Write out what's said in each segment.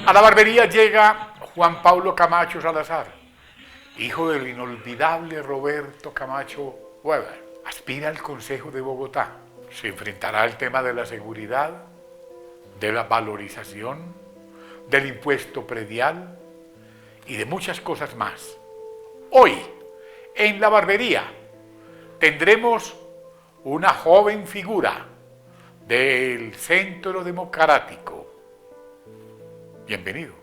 A la barbería llega Juan Pablo Camacho Salazar, hijo del inolvidable Roberto Camacho Weber. Aspira al Consejo de Bogotá. Se enfrentará al tema de la seguridad, de la valorización, del impuesto predial y de muchas cosas más. Hoy, en la barbería, tendremos una joven figura del Centro Democrático. Bienvenido.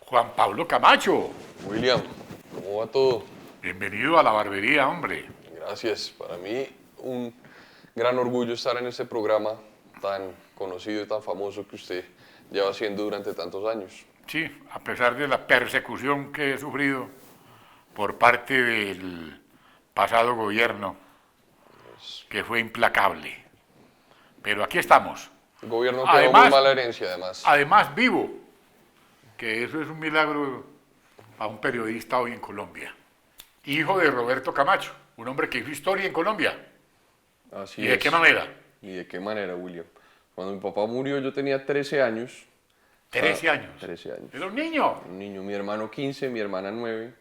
Juan Pablo Camacho. William, ¿cómo va todo? Bienvenido a la barbería, hombre. Gracias. Para mí un gran orgullo estar en este programa tan conocido y tan famoso que usted lleva haciendo durante tantos años. Sí, a pesar de la persecución que he sufrido por parte del pasado gobierno, que fue implacable. Pero aquí estamos. El gobierno quedó muy mala herencia, además. Además, vivo, que eso es un milagro a un periodista hoy en Colombia. Hijo de Roberto Camacho, un hombre que hizo historia en Colombia. Así ¿Y es. de qué manera? ¿Y de qué manera, William? Cuando mi papá murió yo tenía 13 años. 13 años. 13 años. ¿Era un niño? Un niño, mi hermano 15, mi hermana 9.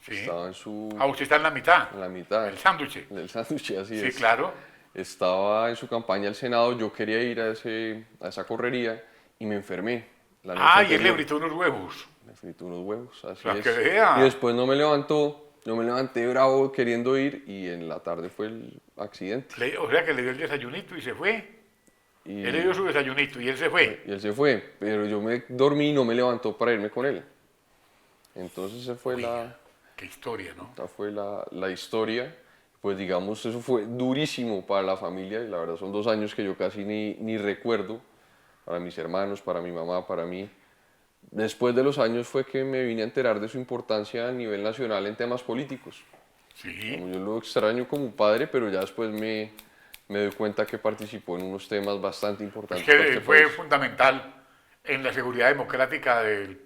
Sí. Estaba en su... Ah, usted está en la mitad. En la mitad. El sándwich. El sándwich, así es. Sí, claro. Estaba en su campaña al Senado, yo quería ir a esa correría y me enfermé. La noche Ah, y él anterior. le fritó unos huevos. Me frito unos huevos, así Para es. que vea. Y después no me levantó, yo me levanté bravo queriendo ir y en la tarde fue el accidente. O sea que le dio el desayunito y se fue. Y, Él le dio su desayunito y él se fue. y él se fue, pero yo me dormí y no me levantó para irme con él. Entonces esa fue Qué historia, ¿no? la historia. Pues digamos, eso fue durísimo para la familia y la verdad son 2 años que yo casi ni recuerdo, para mis hermanos, para mi mamá, para mí. Después de los años fue que me vine a enterar de su importancia a nivel nacional en temas políticos. Sí. Yo lo extraño como padre, pero ya después me doy cuenta que participó en unos temas bastante Es importantes que para este fue país. fundamental en la seguridad democrática del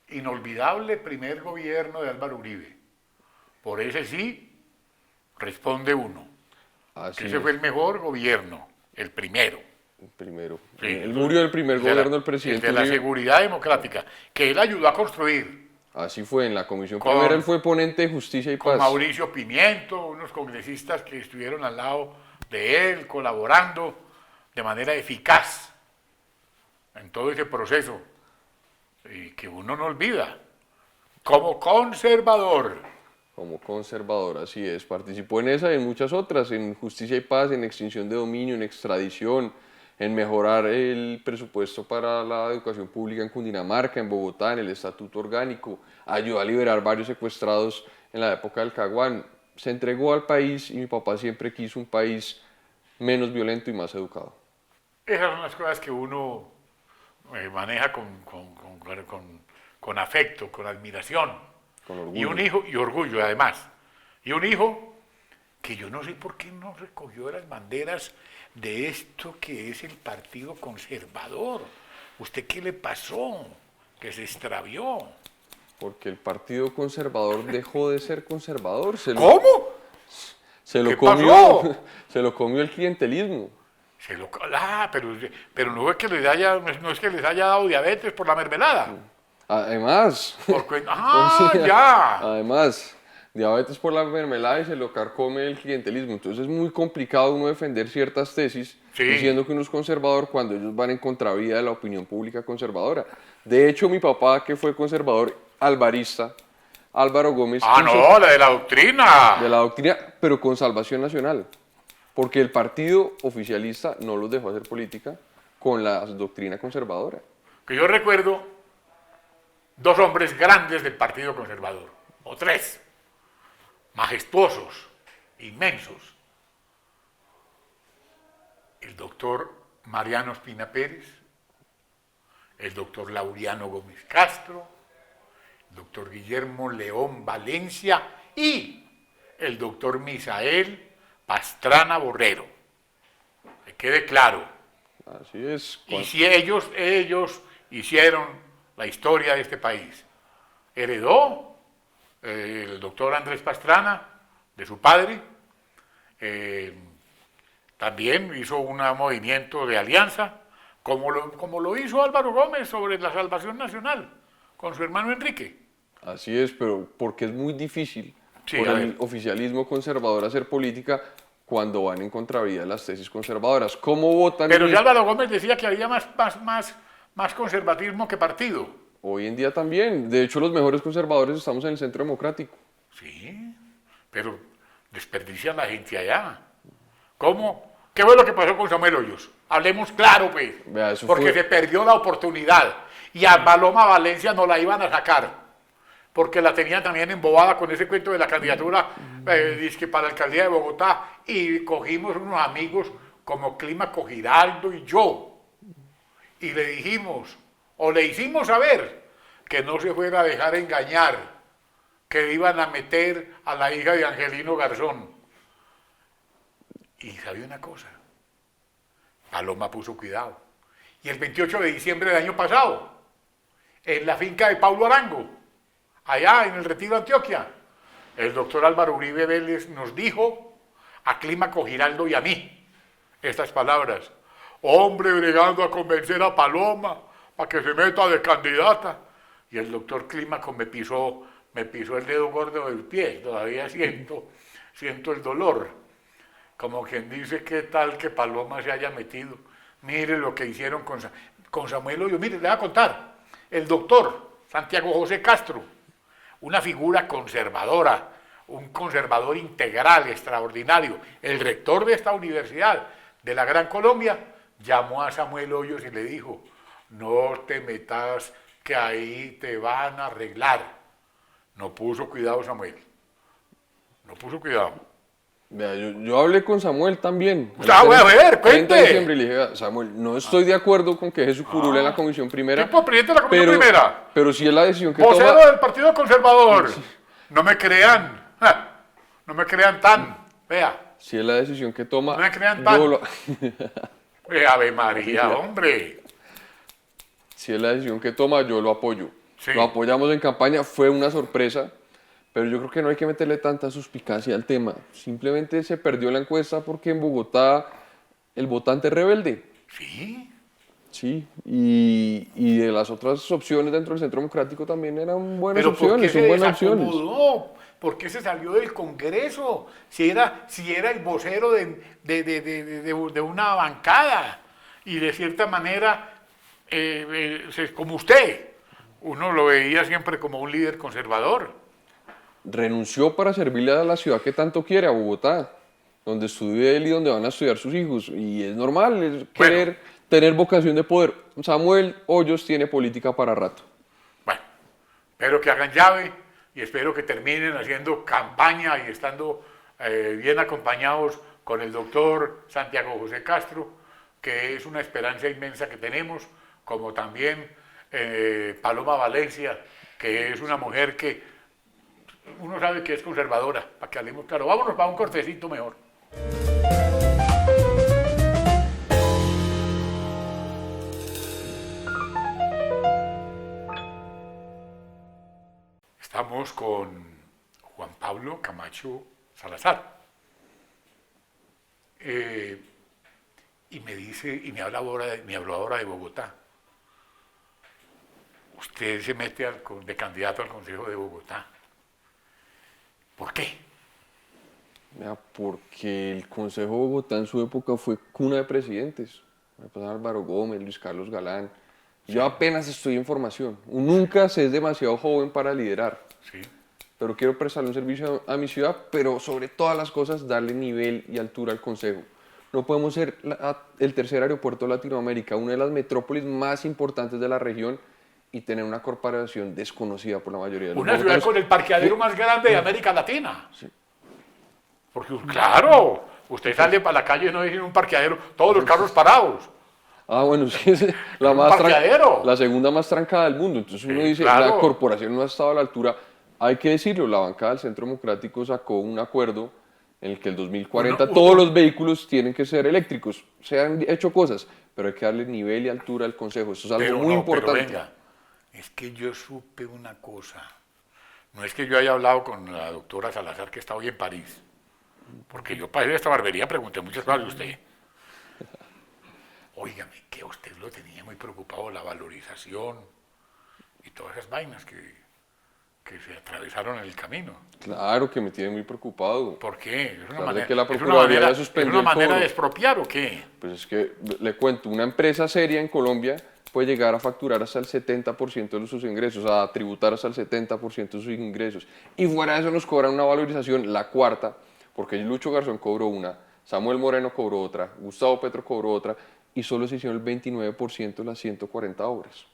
inolvidable primer gobierno de Álvaro Uribe. Por ese sí responde uno. Así Ese fue el mejor gobierno, el primero. el primero. Sí, Él murió el primer gobierno del presidente el de la Uribe. seguridad democrática, que él ayudó a construir. Así fue, en la comisión Con- primera él fue ponente de justicia y Con paz. Mauricio Pimiento, unos congresistas que estuvieron al lado de él, colaborando de manera eficaz en todo ese proceso, y que uno no olvida. Como conservador, Como conservador, así es. Participó en esa y en muchas otras, en justicia y paz, en extinción de dominio, en extradición, en mejorar el presupuesto para la educación pública en Cundinamarca, en Bogotá, en el estatuto orgánico, ayudó a liberar varios secuestrados en la época del Caguán. Se entregó al país y mi papá siempre quiso un país menos violento y más educado. esas son las cosas que uno maneja con afecto, con admiración. Con Y orgullo. un hijo, y orgullo además. Y un hijo que yo no sé por qué no recogió las banderas de esto que es el Partido Conservador. ¿Usted qué le pasó? Que se extravió. Porque el Partido Conservador dejó de ser conservador. ¿Cómo? Se lo ¿Qué comió, pasó? se lo comió el clientelismo. Pero no es que les haya dado diabetes por la mermelada. Además, Ya. además, diabetes por la mermelada y se lo carcome el clientelismo. Entonces es muy complicado uno defender ciertas tesis Sí. diciendo que uno es conservador cuando ellos van en contravía de la opinión pública conservadora. De hecho, mi papá, que fue conservador alvarista, Álvaro Gómez, No, la de la doctrina. de la doctrina, pero con salvación nacional. Porque el partido oficialista no los dejó hacer política con la doctrina conservadora. Que yo recuerdo 2 hombres grandes del Partido Conservador, o 3, majestuosos, inmensos. El doctor Mariano Espina Pérez, el doctor Laureano Gómez Castro doctor Guillermo León Valencia y el doctor Misael Pastrana Borrero. Que quede claro. Así es. Y si ellos hicieron la historia de este país. Heredó el doctor Andrés Pastrana de su padre. También hizo un movimiento de alianza, como lo hizo Álvaro Gómez sobre la salvación nacional, con su hermano Enrique. Así es, pero porque es muy difícil Sí, por a el ver. oficialismo conservador hacer política cuando van en contravía de las tesis conservadoras. ¿Cómo votan? Pero ya Álvaro Gómez decía que había más conservatismo que partido. Hoy en día también. De hecho, los mejores conservadores estamos en el centro democrático. Sí, pero desperdician la gente allá. ¿Cómo? ¿Qué fue lo que pasó con Samuel Hoyos? Hablemos claro, pues. Vea, eso porque fue- se perdió la oportunidad. Y a Paloma Valencia no la iban a sacar. Porque la tenían también embobada con ese cuento de la candidatura dizque para la alcaldía de Bogotá. Y cogimos unos amigos como Clímaco Giraldo y yo. Y le dijimos, o le hicimos saber, que no se fuera a dejar engañar, que iban a meter a la hija de Angelino Garzón. Y sabía una cosa, Paloma puso cuidado. Y el 28 de diciembre del año pasado, en la finca de Paulo Arango, allá en el Retiro de Antioquia, el doctor Álvaro Uribe Vélez nos dijo a Clímaco Giraldo y a mí estas palabras: hombre bregando a convencer a Paloma para que se meta de candidata. Y el doctor Clímaco me pisó el dedo gordo del pie, todavía siento el dolor. Como quien dice, ¿qué tal que Paloma se haya metido? Mire lo que hicieron con Samuel Hoyos. Mire, le voy a contar. El doctor Santiago José Castro, una figura conservadora, un conservador integral, extraordinario, el rector de esta universidad de la Gran Colombia, llamó a Samuel Hoyos y le dijo: no te metas, que ahí te van a arreglar. No puso cuidado Samuel. No puso cuidado. Vea, yo hablé con Samuel también. Ah, voy a ver, 30 de cuente. diciembre y le dije: "Vea, Samuel, no estoy de acuerdo con que Jesús curule en la comisión primera. Tipo presidente de la comisión pero, primera. pero si es la decisión que Vocero toma. del Partido Conservador. No me crean. No me crean tan. Vea. Si es la decisión que toma. No me crean yo tan. lo- Ave María, hombre. si es la decisión que toma, yo lo apoyo. Sí. Lo apoyamos en campaña, fue una sorpresa, pero yo creo que no hay que meterle tanta suspicacia al tema. Simplemente se perdió la encuesta porque en Bogotá el votante es rebelde. Sí. Sí, y de las otras opciones dentro del Centro Democrático también eran buenas Pero ¿por qué opciones, son se buenas opciones. desacomodó? ¿Por qué se salió del Congreso? Si era el vocero de una bancada. Y de cierta manera, como usted, uno lo veía siempre como un líder conservador. Renunció para servirle a la ciudad que tanto quiere, a Bogotá, donde estudia él y donde van a estudiar sus hijos. Y es normal, es querer tener vocación de poder. Samuel Hoyos tiene política para rato. Bueno, espero que hagan llave y espero que terminen haciendo campaña y estando bien acompañados con el doctor Santiago José Castro, que es una esperanza inmensa que tenemos, como también Paloma Valencia, que es una mujer que uno sabe que es conservadora, para que hablemos claro. Vámonos para un cortecito mejor. Estamos con Juan Pablo Camacho Salazar. Y me dice, y me habló ahora de Bogotá. Usted se mete de candidato al Consejo de Bogotá. ¿Por qué? Vea, porque el Consejo de Bogotá en su época fue cuna de presidentes. Me pasaron Álvaro Gómez, Luis Carlos Galán. Yo apenas estoy en formación. Nunca se es demasiado joven para liderar. Sí. Pero quiero prestarle un servicio a mi ciudad, pero sobre todas las cosas darle nivel y altura al Consejo. No podemos ser el tercer aeropuerto de Latinoamérica, una de las metrópolis más importantes de la región y tener una corporación desconocida por la mayoría de los Una ciudad bogotanos. con el parqueadero más grande de América Latina. Sí. Porque, claro, usted sale para la calle y no hay un parqueadero, todos los carros parados. Ah, bueno, sí, es la, un parqueadero. la segunda más trancada del mundo. Entonces uno dice, claro. la corporación no ha estado a la altura. Hay que decirlo, la bancada del Centro Democrático sacó un acuerdo en el que el 2040 todos los vehículos tienen que ser eléctricos. Se han hecho cosas, pero hay que darle nivel y altura al Consejo. Eso es algo Pero muy no, importante. Pero venga, es que yo supe una cosa. No es que yo haya hablado con la doctora Salazar, que está hoy en París, porque yo para ir a esta barbería pregunté muchas cosas de usted. Óigame, que usted lo tenía muy preocupado, la valorización y todas esas vainas que se atravesaron en el camino. Claro que me tiene muy preocupado. ¿Por qué? ¿Es una Claro, manera, que la ¿es una manera, le ¿es suspendió una el manera cobro. de expropiar o qué? Pues es que le cuento, una empresa seria en Colombia puede llegar a facturar hasta el 70% de sus ingresos, a tributar hasta el 70% de sus ingresos. Y fuera de eso nos cobran una valorización, la cuarta, porque Lucho Garzón cobró una, Samuel Moreno cobró otra, Gustavo Petro cobró otra, y solo se hicieron el 29% de las 140 obras.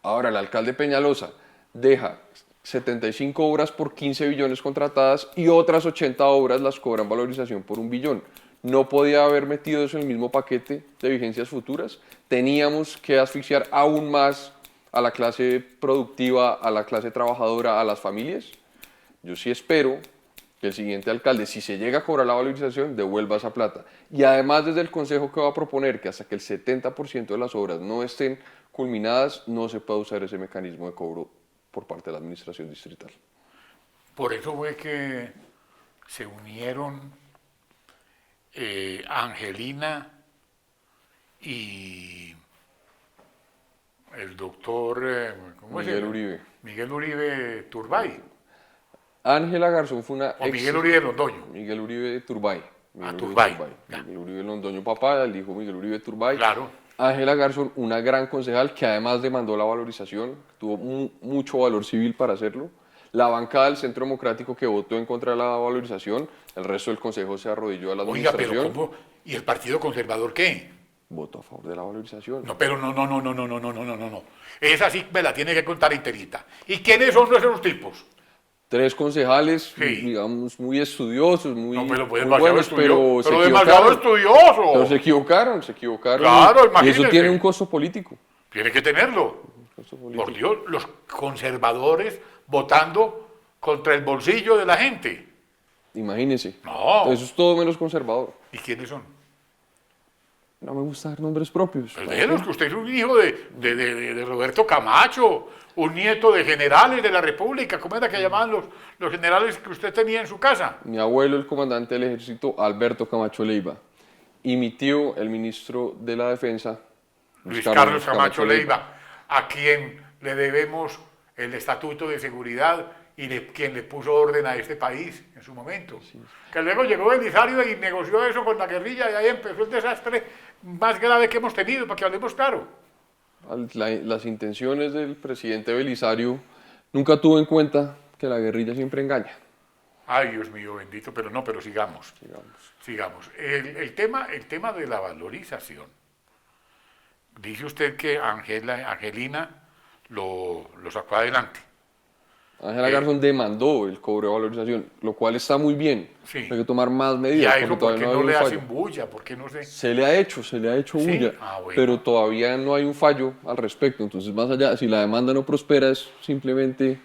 Ahora, el alcalde Peñalosa deja 75 obras por 15 billones contratadas y otras 80 obras las cobran valorización por 1 billón. No podía haber metido eso en el mismo paquete de vigencias futuras. Teníamos que asfixiar aún más a la clase productiva, a la clase trabajadora, a las familias. Yo sí espero que el siguiente alcalde, si se llega a cobrar la valorización, devuelva esa plata. Y además desde el Consejo que va a proponer que hasta que el 70% de las obras no estén culminadas, no se puede usar ese mecanismo de cobro por parte de la administración distrital. Por eso fue que se unieron Angelina y el doctor Miguel Uribe. Miguel Uribe Turbay. Ángela Garzón fue una... O Miguel Uribe Londoño. Miguel Uribe Turbay. Turbay. Miguel Uribe Londoño papá, el hijo Miguel Uribe Turbay. Claro. Ángela Garzón, una gran concejal que además demandó la valorización, tuvo mucho valor civil para hacerlo. La bancada del Centro Democrático que votó en contra de la valorización, el resto del consejo se arrodilló a la administración. Oiga, pero ¿cómo? ¿Y el Partido Conservador qué? Votó a favor de la valorización. No, pero no. Esa sí me la tiene que contar enterita. ¿Y quiénes son esos tipos? 3 concejales, sí, digamos, muy estudiosos, muy, no, pero muy buenos, pero se demasiado estudioso. Pero se equivocaron. Claro, imagínese. Y eso tiene un costo político. Tiene que tenerlo. Por Dios, los conservadores votando contra el bolsillo de la gente. Imagínese. No. Eso es todo menos conservador. ¿Y quiénes son? No me gusta dar nombres propios. Pues déjenos, que usted es un hijo de Roberto Camacho, un nieto de generales de la República. ¿Cómo era que llamaban los generales que usted tenía en su casa? Mi abuelo, el comandante del ejército, Alberto Camacho Leiva. Y mi tío, el ministro de la Defensa, Luis Carlos Camacho Leiva, a quien le debemos el Estatuto de Seguridad y quien le puso orden a este país en su momento. Sí. Que luego llegó Belisario y negoció eso con la guerrilla y ahí empezó el desastre más grave que hemos tenido, para que hablemos claro. Las intenciones del presidente Belisario nunca tuvo en cuenta que la guerrilla siempre engaña. Ay, Dios mío, bendito, pero sigamos. Sigamos. El tema de la valorización. Dice usted que Angelina lo sacó adelante. Ángela Garzón demandó el cobro de valorización, lo cual está muy bien. Sí. Hay que tomar más medidas. ¿Y a eso por qué no le hacen bulla? ¿Por qué no se...? Se le ha hecho bulla, bueno, pero todavía no hay un fallo al respecto. Entonces, más allá, si la demanda no prospera, es simplemente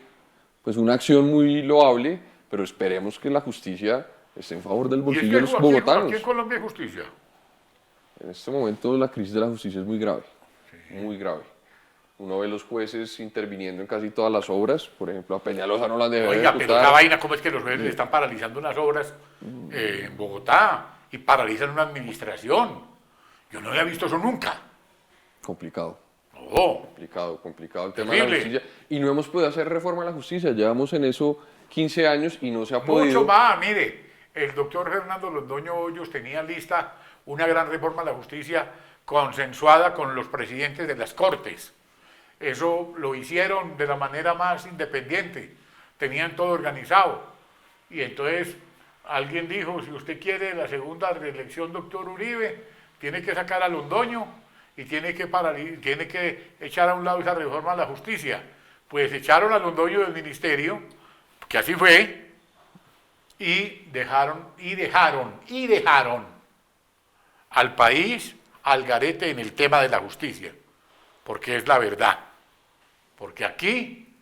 pues, una acción muy loable, pero esperemos que la justicia esté en favor del bolsillo de los bogotanos. ¿Aquí en Colombia hay justicia? En este momento la crisis de la justicia es muy grave, muy grave. Uno ve los jueces interviniendo en casi todas las obras, por ejemplo, a Peñalosa no la han dejado ejecutar. Oiga, pero esa vaina, ¿cómo es que los jueces están paralizando unas obras en Bogotá y paralizan una administración? Yo no había visto eso nunca. Complicado. No. Complicado el tema de la justicia. Y no hemos podido hacer reforma a la justicia, llevamos en eso 15 años y no se ha podido. Mucho más, mire, el doctor Fernando Londoño Hoyos tenía lista una gran reforma a la justicia consensuada con los presidentes de las Cortes. Eso lo hicieron de la manera más independiente, tenían todo organizado. Y entonces alguien dijo, si usted quiere la segunda reelección, doctor Uribe, tiene que sacar a Londoño y tiene que echar a un lado esa reforma a la justicia. Pues echaron a Londoño del ministerio, que así fue, y dejaron al país al garete en el tema de la justicia, porque es la verdad. Porque aquí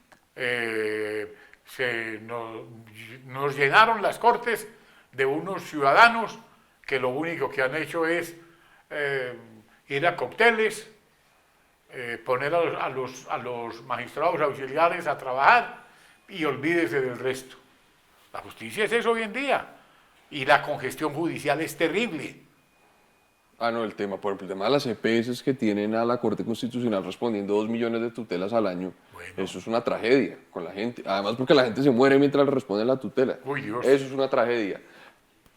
nos llenaron las cortes de unos ciudadanos que lo único que han hecho es ir a cócteles, poner a los magistrados auxiliares a trabajar y olvídese del resto. La justicia es eso hoy en día y la congestión judicial es terrible. Ah, no, el tema, por ejemplo, el tema de las EPS que tienen a la Corte Constitucional respondiendo 2 millones de tutelas al año, Bueno. eso es una tragedia con la gente. Además porque la gente se muere mientras le responden la tutela. Uy, Dios. Eso es una tragedia.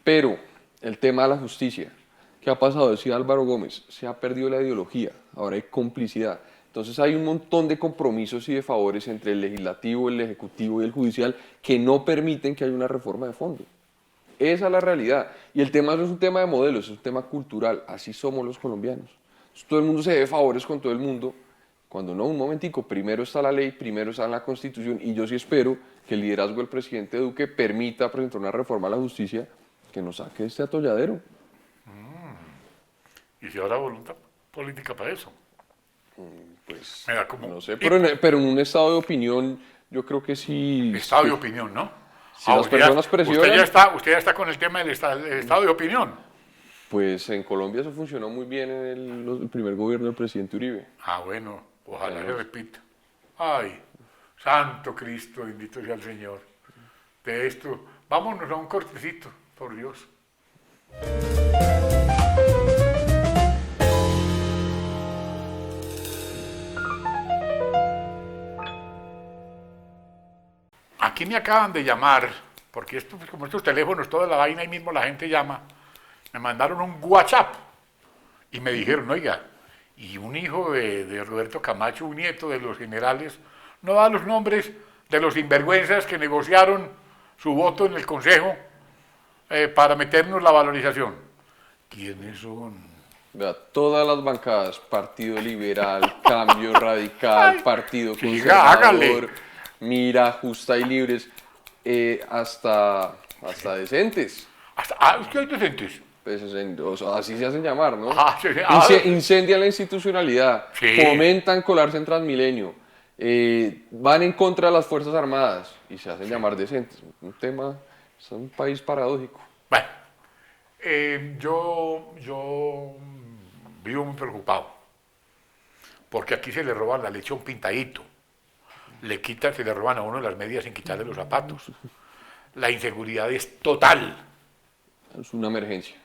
Pero el tema de la justicia, ¿qué ha pasado? Decía Álvaro Gómez, se ha perdido la ideología, ahora hay complicidad. Entonces hay un montón de compromisos y de favores entre el legislativo, el ejecutivo y el judicial que no permiten que haya una reforma de fondo. Esa es la realidad. Y el tema no es un tema de modelos, es un tema cultural. Así somos los colombianos. Todo el mundo se debe favores con todo el mundo, cuando no, un momentico, primero está la ley, primero está la Constitución, y yo sí espero que el liderazgo del presidente Duque permita presentar una reforma a la justicia que nos saque de este atolladero. Y si habrá voluntad política para eso. Pues, Me da como... no sé, pero en un estado de opinión, yo creo que sí. Estado de opinión, ¿no? Si las personas presionan... Usted ya está con el tema del estado de opinión. Pues en Colombia eso funcionó muy bien en el primer gobierno del presidente Uribe. Ah, bueno, ojalá se repita. Ay, santo Cristo, bendito sea el Señor. De esto, vámonos a un cortecito, por Dios. Aquí me acaban de llamar, porque esto, como estos teléfonos, toda la vaina, ahí mismo la gente llama. Me mandaron un WhatsApp y me dijeron, oiga, y un hijo de Roberto Camacho, un nieto de los generales, no da los nombres de los sinvergüenzas que negociaron su voto en el Consejo para meternos la valorización. ¿Quiénes son? Vea, todas las bancadas, Partido Liberal, Cambio Radical, Ay, Partido siga, hágale. Conservador, Mira, Justa y Libres, hasta decentes. ¿Usted hay docentes? Pues, o sea, así se hacen llamar, ¿no? Incendian la institucionalidad, Sí. fomentan colarse en Transmilenio, van en contra de las Fuerzas Armadas y se hacen llamar decentes. Un tema, es un país paradójico. Bueno, yo vivo muy preocupado, porque aquí se le roban la leche a un pintadito, se le roban a uno las medias sin quitarle los zapatos. La inseguridad es total. Es una emergencia.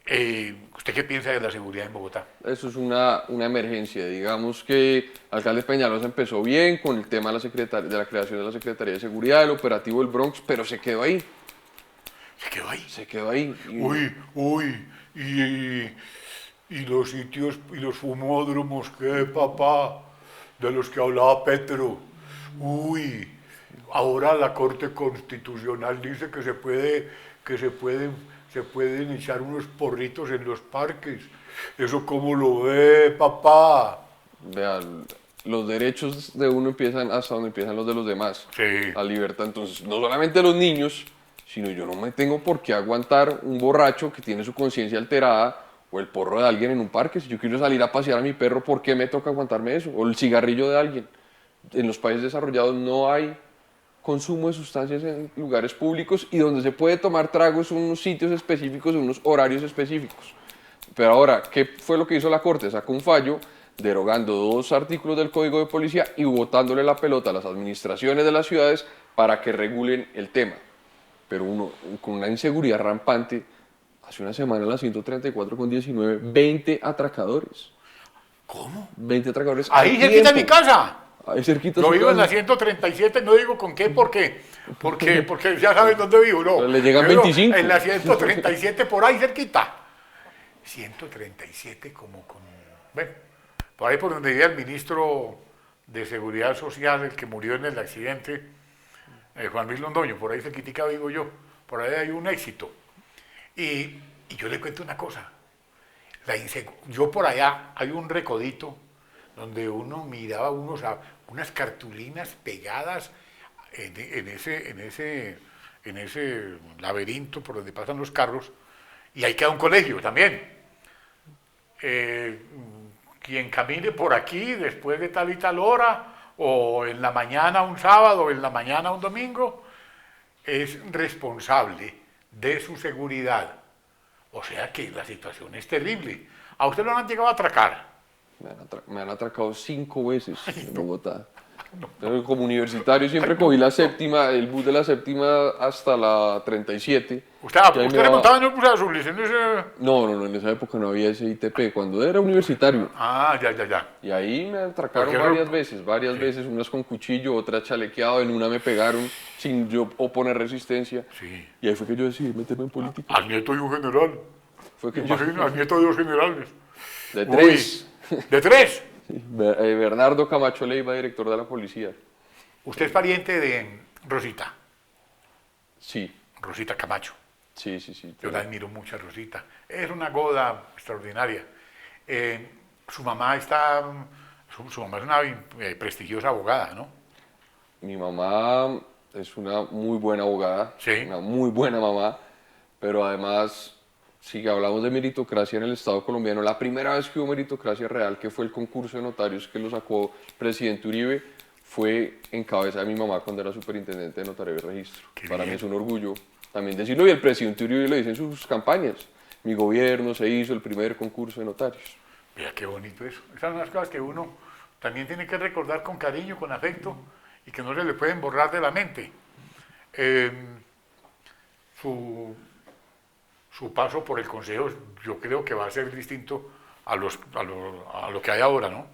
¿Usted qué piensa de la seguridad en Bogotá? Eso es una emergencia. Digamos que el alcalde Peñalosa empezó bien con el tema de la creación de la Secretaría de Seguridad, el operativo del Bronx, pero se quedó ahí. ¿Se quedó ahí? Se quedó ahí. Y los sitios y los fumódromos, ¿qué, papá? De los que hablaba Petro. Ahora la Corte Constitucional dice que se pueden echar unos porritos en los parques. ¿Eso cómo lo ve, papá? Vean, los derechos de uno empiezan hasta donde empiezan los de los demás. Sí. La libertad, entonces, no solamente los niños, sino yo no me tengo por qué aguantar un borracho que tiene su conciencia alterada o el porro de alguien en un parque. Si yo quiero salir a pasear a mi perro, ¿por qué me toca aguantarme eso? O el cigarrillo de alguien. En los países desarrollados no hay consumo de sustancias en lugares públicos y donde se puede tomar tragos en unos sitios específicos, en unos horarios específicos. Pero ahora, ¿qué fue lo que hizo la Corte? Sacó un fallo derogando 2 artículos del Código de Policía y botándole la pelota a las administraciones de las ciudades para que regulen el tema. Pero uno, con una inseguridad rampante, hace una semana en la 134 con 19, 20 atracadores. ¿Cómo? 20 atracadores. Ahí cerquita de mi casa. Ahí cerquita. Yo vivo en la 137, no digo con qué, porque ya sabes dónde vivo, ¿no? Pero le llegan Yo vivo 25. En la 137, por ahí cerquita. 137 como con... Bueno, por ahí por donde vivía el ministro de Seguridad Social, el que murió en el accidente, Juan Luis Londoño, por ahí cerquitica vivo yo. Por ahí hay un éxito. Y yo le cuento una cosa. Yo por allá hay un recodito donde uno miraba unas cartulinas pegadas en ese laberinto por donde pasan los carros, y ahí queda un colegio también. quien camine por aquí después de tal y tal hora, o en la mañana un sábado, o en la mañana un domingo, es responsable de su seguridad. O sea que la situación es terrible. ¿A usted lo han llegado a atracar? Me han atracado 5 veces en Bogotá. Pero como universitario siempre cogí la séptima, el bus de la séptima hasta la 37. ¿Usted, Y ahí usted me le daba- montaba en el bus azules? En ese... No, en esa época no había ese ITP, cuando era universitario. Ah, ya. Y ahí me atracaron Porque eso- varias veces, unas con cuchillo, otras chalequeado, en una me pegaron sin yo oponer resistencia. Sí. Y ahí fue que yo decidí meterme en política. Al nieto de un general. Fue que yo, Imagina, al nieto de dos generales. de Uy, 3. ¿de tres? Bernardo Camacho Leiva, director de la policía. Usted es pariente de Rosita, Sí, Rosita Camacho. sí. Yo la admiro mucho a Rosita. Es una goda extraordinaria. Su mamá está, su mamá es una prestigiosa abogada, ¿no? Mi mamá es una muy buena abogada, Sí. una muy buena mamá, pero además, si hablamos de meritocracia en el Estado colombiano, la primera vez que hubo meritocracia real, que fue el concurso de notarios que lo sacó el presidente Uribe, fue en cabeza de mi mamá cuando era superintendente de notario y registro. Qué Para mí bien. es un orgullo también decirlo, y el presidente Uribe lo dice en sus campañas. Mi gobierno se hizo el primer concurso de notarios. Mira qué bonito eso. Esas son las cosas que uno también tiene que recordar con cariño, con afecto, y que no se le pueden borrar de la mente. Eh, su paso por el Consejo, yo creo que va a ser distinto a lo que hay ahora, ¿no?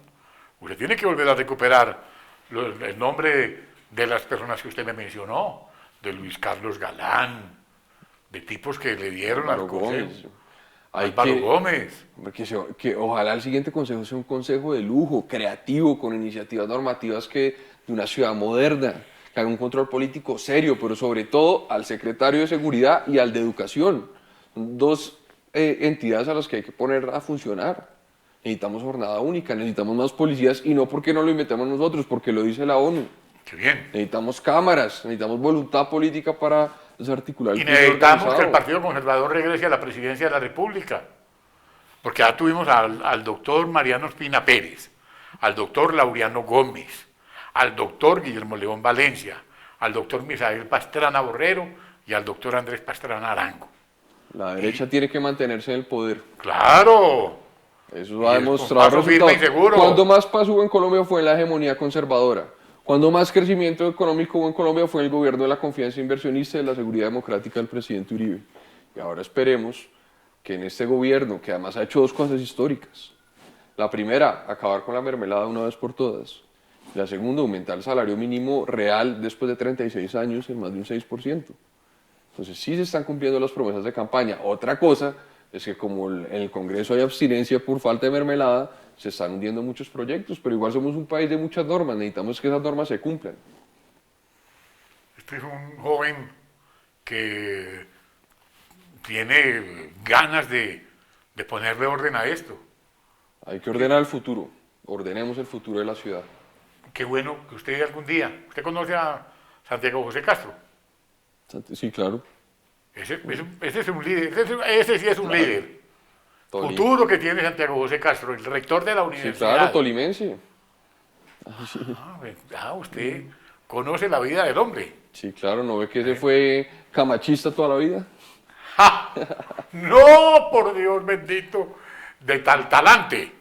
Usted tiene que volver a recuperar el nombre de las personas que usted me mencionó, de Luis Carlos Galán, de tipos que le dieron Álvaro al Consejo. Gómez. Hay Álvaro que- Gómez. que ojalá el siguiente consejo sea un consejo de lujo, creativo, con iniciativas normativas de una ciudad moderna, que haga un control político serio, pero sobre todo al secretario de Seguridad y al de Educación. Dos entidades a las que hay que poner a funcionar. Necesitamos jornada única, necesitamos más policías, y no porque no lo inventemos nosotros, porque lo dice la ONU. Qué bien. Necesitamos cámaras, necesitamos voluntad política para desarticular el Y crimen necesitamos que el organizado. Partido Conservador regrese a la presidencia de la República. Porque ya tuvimos al doctor Mariano Espina Pérez, al doctor Laureano Gómez, al doctor Guillermo León Valencia, al doctor Misael Pastrana Borrero y al doctor Andrés Pastrana Arango. La derecha tiene que mantenerse en el poder. ¡Claro! Eso Y ha es demostrado con paso firme y resultados. seguro. Cuando más paz hubo en Colombia fue en la hegemonía conservadora. Cuando más crecimiento económico hubo en Colombia fue en el gobierno de la confianza inversionista y de la seguridad democrática del presidente Uribe. Y ahora esperemos que en este gobierno, que además ha hecho 2 cosas históricas. La primera, acabar con la mermelada una vez por todas. La segunda, aumentar el salario mínimo real después de 36 años en más de un 6%. Entonces sí se están cumpliendo las promesas de campaña. Otra cosa es que como en el Congreso hay abstinencia por falta de mermelada, se están hundiendo muchos proyectos, pero igual somos un país de muchas normas, necesitamos que esas normas se cumplan. Este es un joven que tiene ganas de ponerle orden a esto. Hay que ordenar el futuro, ordenemos el futuro de la ciudad. Qué bueno que usted algún día, ¿usted conoce a Santiago José Castro? Sí, claro. Ese es un líder, ese sí es un líder. Toli- Futuro que tiene Santiago José Castro, el rector de la Sí, universidad. claro, tolimense. Usted conoce la vida del hombre. Sí, claro, ¿no ve que ese fue camachista toda la vida? ¡Ja! No, por Dios bendito, de tal talante.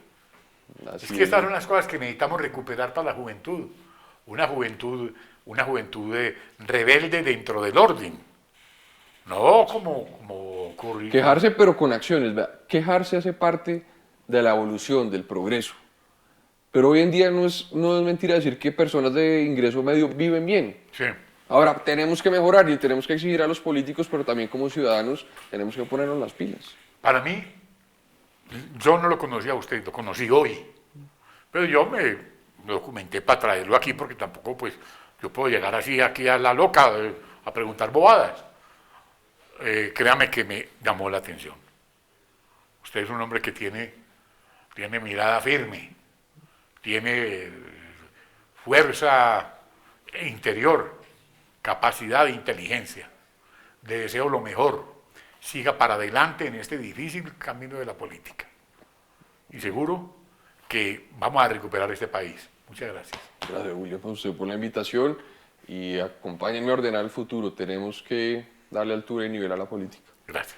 Así Es que estas son las cosas que necesitamos recuperar para la juventud. Una juventud rebelde dentro del orden. No como ocurrió. Quejarse, pero con acciones. Vea, quejarse hace parte de la evolución, del progreso. Pero hoy en día no es mentira decir que personas de ingreso medio viven bien. Sí. Ahora, tenemos que mejorar y tenemos que exigir a los políticos, pero también como ciudadanos tenemos que ponernos las pilas. Para mí, yo no lo conocía a usted, lo conocí hoy. Pero yo me documenté para traerlo aquí porque tampoco pues yo puedo llegar así aquí a la loca a preguntar bobadas. Créame que me llamó la atención. Usted es un hombre que tiene mirada firme, tiene fuerza interior, capacidad de inteligencia. Le deseo lo mejor. Siga para adelante en este difícil camino de la política. y seguro que vamos a recuperar este país. Muchas gracias. Gracias, William, a usted por la invitación y acompáñenme a ordenar el futuro. Tenemos que darle altura y nivel a la política. Gracias.